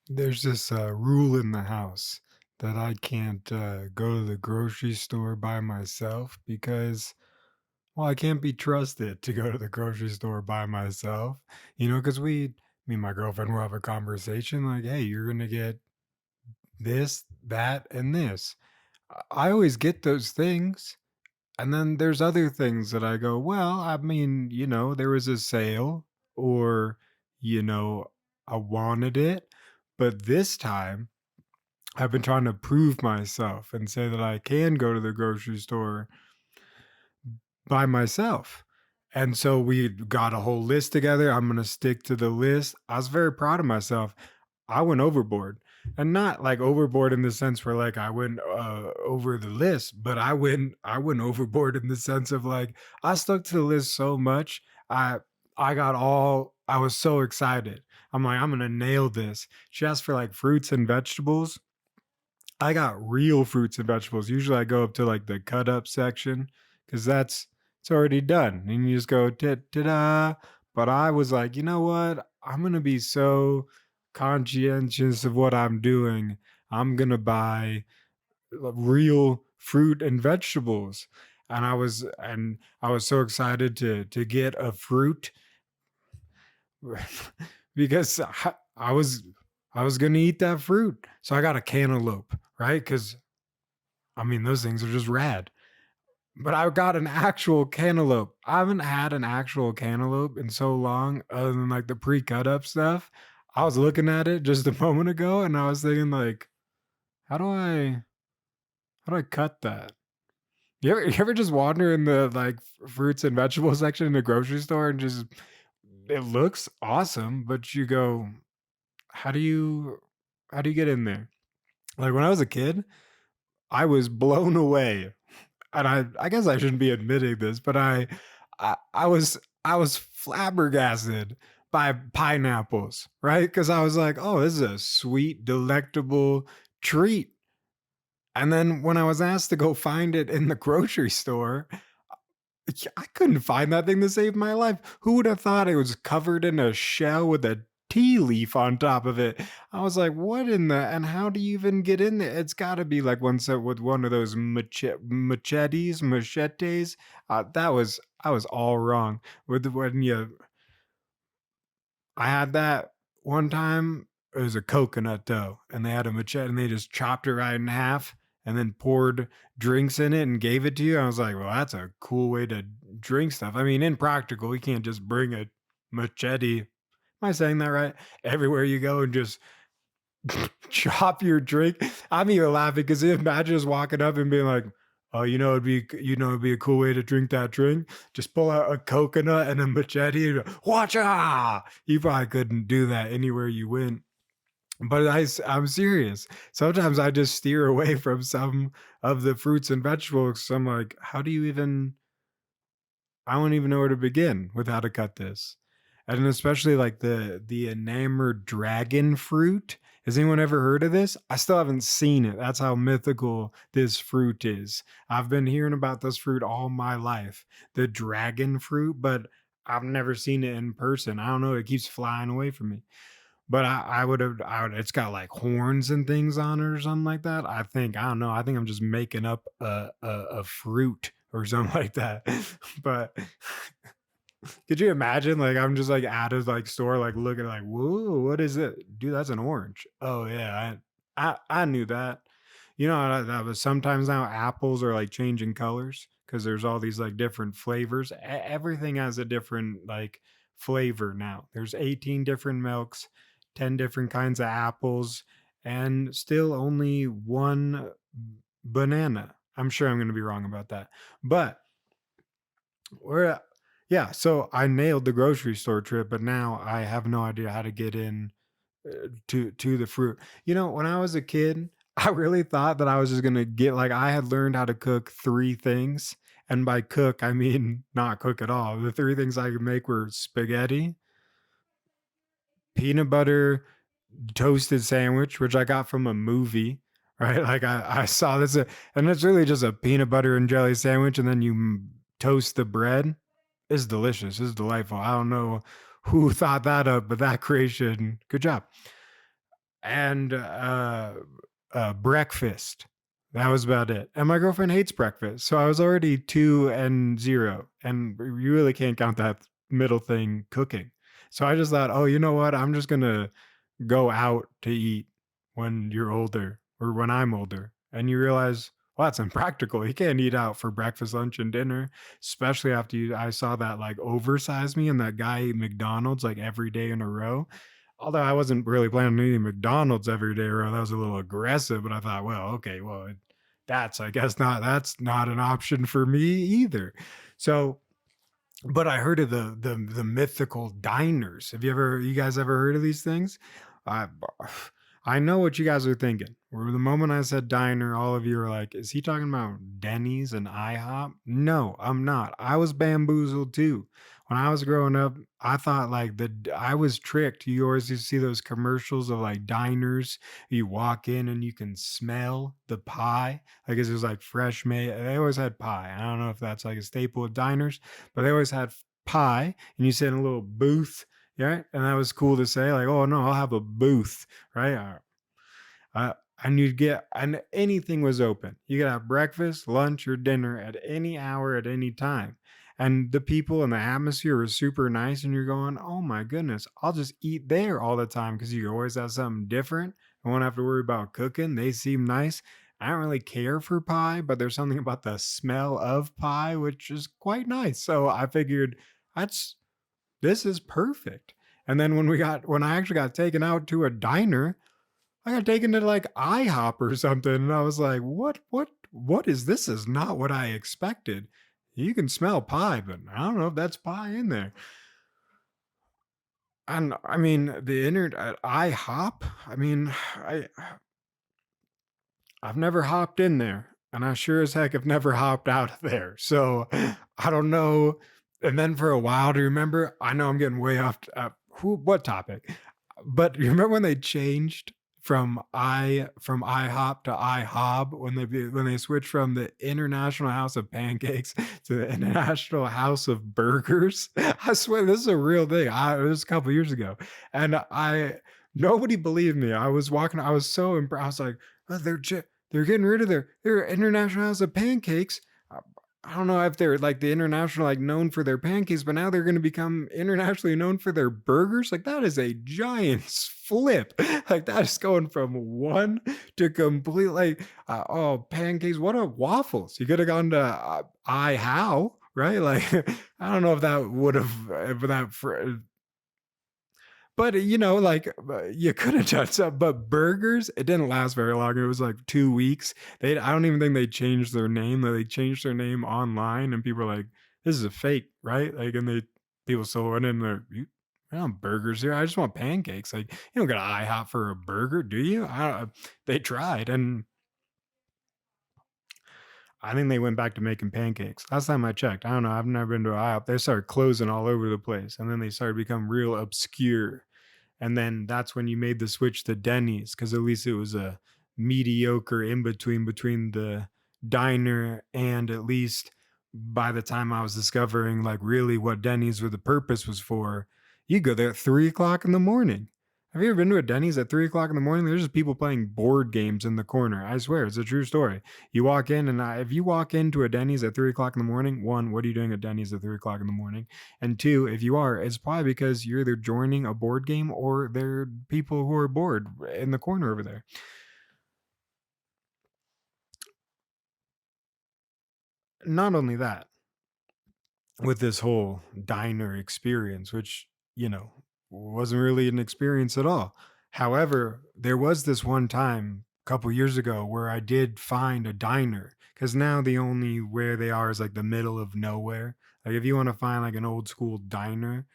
There's this rule in the house that I can't go to the grocery store by myself because, well, I can't be trusted to go to the grocery store by myself. Because me and my girlfriend will have a conversation like, hey, you're going to get this, that, and this. I always get those things. And then there's other things that I go, well, I mean, there was a sale or, you know, I wanted it. But this time, I've been trying to prove myself and say that I can go to the grocery store by myself. And so we got a whole list together. I'm going to stick to the list. I was very proud of myself. I went overboard, and not like overboard in the sense where like I went over the list, but I went overboard in the sense of like I stuck to the list so much. I I was so excited. I'm like, I'm going to nail this. She asked for like fruits and vegetables. I got real fruits and vegetables. Usually I go up to like the cut up section because it's already done. And you just go ta-da. But I was like, you know what? I'm gonna be so conscientious of what I'm doing. I'm gonna buy real fruit and vegetables. And I was so excited to get a fruit because I was gonna eat that fruit. So I got a cantaloupe, right? Because I mean, those things are just rad. But I got an actual cantaloupe. I haven't had an actual cantaloupe in so long, other than like the pre-cut up stuff. I was looking at it just a moment ago and I was thinking like, how do I how do I cut that? You ever just wander in the like fruits and vegetables section in the grocery store and just it looks awesome, but you go, how do you how do you get in there? Like when I was a kid, I was blown away, and I guess I shouldn't be admitting this, but I was flabbergasted by pineapples, right? Because I was like, "Oh, this is a sweet, delectable treat." And then when I was asked to go find it in the grocery store, I couldn't find that thing to save my life. Who would have thought it was covered in a shell with a tea leaf on top of it? I was like, "What in the and how do you even get in there?" It's gotta be like one set with one of those machetes. I was all wrong. With when you I had that one time, it was a coconut dough, and they had a machete, and they just chopped it right in half and then poured drinks in it and gave it to you. I was like, "Well, that's a cool way to drink stuff." I mean, impractical, you can't just bring a machete, am I saying that right? Everywhere you go and just chop your drink. I'm even laughing because imagine just walking up and being like, "Oh, it'd be a cool way to drink that drink. Just pull out a coconut and a machete and watch ah." You probably couldn't do that anywhere you went. But I'm serious. Sometimes I just steer away from some of the fruits and vegetables. So I'm like, how do you even I don't even know where to begin with how to cut this. And especially like the enamored dragon fruit. Has anyone ever heard of this? I still haven't seen it. That's how mythical this fruit is. I've been hearing about this fruit all my life, the dragon fruit, but I've never seen it in person. I don't know. It keeps flying away from me. But I would, it's got like horns and things on it or something like that. I don't know. I think I'm just making up a fruit or something like that. But could you imagine? Like I'm just like at a like store, like looking like, whoa, what is it? Dude, that's an orange. Oh yeah, I knew that. That was sometimes now apples are like changing colors because there's all these like different flavors. Everything has a different like flavor now. There's 18 different milks, 10 different kinds of apples, and still only one banana. I'm sure I'm going to be wrong about that, but we're yeah, so I nailed the grocery store trip, but now I have no idea how to get in to the fruit. When I was a kid, I really thought that I was just gonna get like I had learned how to cook three things, and by cook I mean not cook at all. The three things I could make were spaghetti, peanut butter toasted sandwich, which I got from a movie, right? Like I saw this, and it's really just a peanut butter and jelly sandwich, and then you toast the bread. It's delicious. It's delightful. I don't know who thought that up, but that creation, good job. and breakfast. That was about it. And my girlfriend hates breakfast. So I was already 2 and 0. And you really can't count that middle thing cooking. So I just thought, oh, you know what? I'm just going to go out to eat when you're older or when I'm older. And you realize, well, that's impractical. You can't eat out for breakfast, lunch, and dinner, especially after I saw that like oversize me and that guy ate McDonald's like every day in a row. Although I wasn't really planning on eating McDonald's every day, or that was a little aggressive. But I thought, well, okay, well, that's I guess not that's not an option for me either. So but I heard of the mythical diners. Have you guys ever heard of these things? I I know what you guys are thinking. Where the moment I said diner, all of you are like, "Is he talking about Denny's and IHOP?" No, I'm not. I was bamboozled too. When I was growing up, I thought like I was tricked. You always used to see those commercials of like diners. You walk in and you can smell the pie. I guess it was like fresh made. They always had pie. I don't know if that's like a staple of diners, but they always had pie, and you sit in a little booth, yeah, and that was cool to say, like, "Oh no, I'll have a booth," right? And you'd get, and anything was open. You could have breakfast, lunch, or dinner at any hour, at any time. And the people and the atmosphere was super nice, and you're going, "Oh my goodness, I'll just eat there all the time," because you always have something different. I won't have to worry about cooking. They seem nice. I don't really care for pie, but there's something about the smell of pie which is quite nice. So I figured that's this is perfect. And then when I actually got taken out to a diner, I got taken to like IHOP or something, and I was like, what is this? Is not what I expected. You can smell pie, but I don't know if that's pie in there. And I mean, the internet at IHOP. I mean, I've never hopped in there, and I sure as heck have never hopped out of there. So I don't know. And then for a while, do you remember? I know I'm getting way off. What topic? But you remember when they changed from IHOP to IHOB when they switched from the International House of Pancakes to the International House of Burgers? I swear this is a real thing. It was a couple years ago, and I nobody believed me. I was walking. I was so impressed. I was like, oh, they're getting rid of their International House of Pancakes. Uh, I don't know if they're like the international, like known for their pancakes, but now they're going to become internationally known for their burgers. Like that is a giant flip. Like that is going from one to complete like oh pancakes. What are waffles? You could have gone to I how right? Like I don't know if that would have if that but like you could have done something. But burgers, it didn't last very long. It was like 2 weeks. I don't even think they changed their name. They changed their name online, and people are like, "This is a fake, right?" Like, and people still went in there. I don't want burgers here. I just want pancakes. Like, you don't get IHOP for a burger, do you? They tried, and I think they went back to making pancakes. Last time I checked, I don't know. I've never been to IHOP. They started closing all over the place, and then they started to become real obscure. And then that's when you made the switch to Denny's because at least it was a mediocre in between the diner, and at least by the time I was discovering like really what Denny's or the purpose was for, you go there at 3 o'clock in the morning. Have you ever been to a Denny's at 3 o'clock in the morning? There's just people playing board games in the corner. I swear, it's a true story. You walk in, and if you walk into a Denny's at 3 o'clock in the morning, one, what are you doing at Denny's at 3 o'clock in the morning? And two, if you are, it's probably because you're either joining a board game or there are people who are bored in the corner over there. Not only that, with this whole diner experience, which, wasn't really an experience at all. However, there was this one time a couple years ago where I did find a diner because now the only where they are is like the middle of nowhere. Like if you want to find like an old school diner,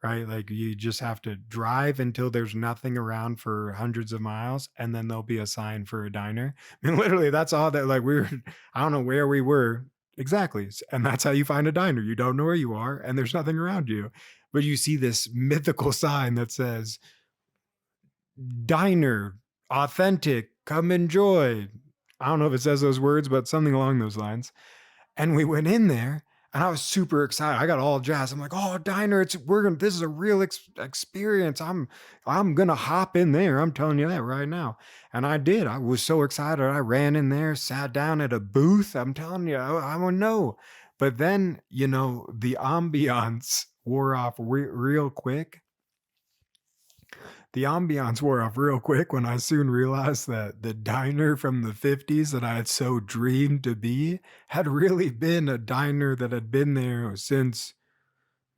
right? Like you just have to drive until there's nothing around for hundreds of miles, and then there'll be a sign for a diner. I mean, literally, that's all that like we were. I don't know where we were exactly, and that's how you find a diner. You don't know where you are, and there's nothing around you, but you see this mythical sign that says "Diner, authentic, come enjoy." I don't know if it says those words, but something along those lines. And we went in there, And I was super excited. I got all jazzed. I'm like, "Oh, diner, this is a real experience. I'm gonna hop in there. I'm telling you that right now." And I did. I was so excited. I ran in there, sat down at a booth. I'm telling you, I don't know. But then, the ambiance wore off real quick. The ambiance wore off real quick when I soon realized that the diner from the '50s that I had so dreamed to be had really been a diner that had been there since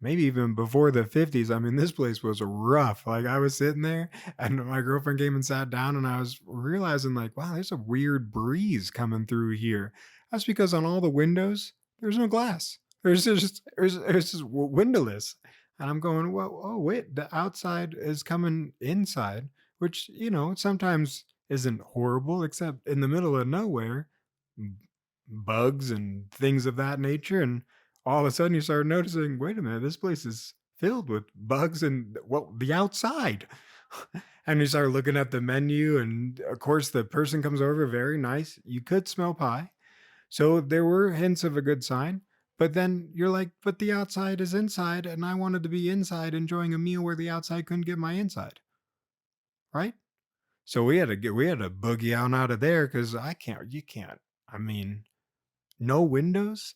maybe even before the '50s. I mean, this place was rough. Like, I was sitting there and my girlfriend came and sat down, and I was realizing, like, wow, there's a weird breeze coming through here. That's because on all the windows, there's no glass. There's just windowless. And I'm going, well, oh wait, the outside is coming inside, which, sometimes isn't horrible, except in the middle of nowhere, b- bugs and things of that nature. And all of a sudden you start noticing, wait a minute, this place is filled with bugs and, well, the outside. And you start looking at the menu, and of course the person comes over, very nice. You could smell pie. So there were hints of a good sign. But then you're like, but the outside is inside, and I wanted to be inside enjoying a meal where the outside couldn't get my inside, right? So we had to boogie on out of there, because you can't. I mean, no windows.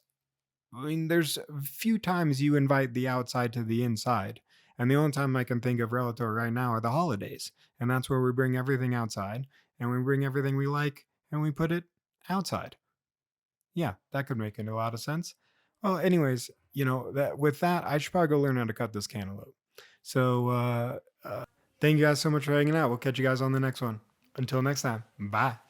I mean, there's a few times you invite the outside to the inside. And the only time I can think of relative right now are the holidays. And that's where we bring everything outside, and we bring everything we like and we put it outside. Yeah, that could make a lot of sense. Well, anyways, that with that, I should probably go learn how to cut this cantaloupe. So, thank you guys so much for hanging out. We'll catch you guys on the next one. Until next time, bye.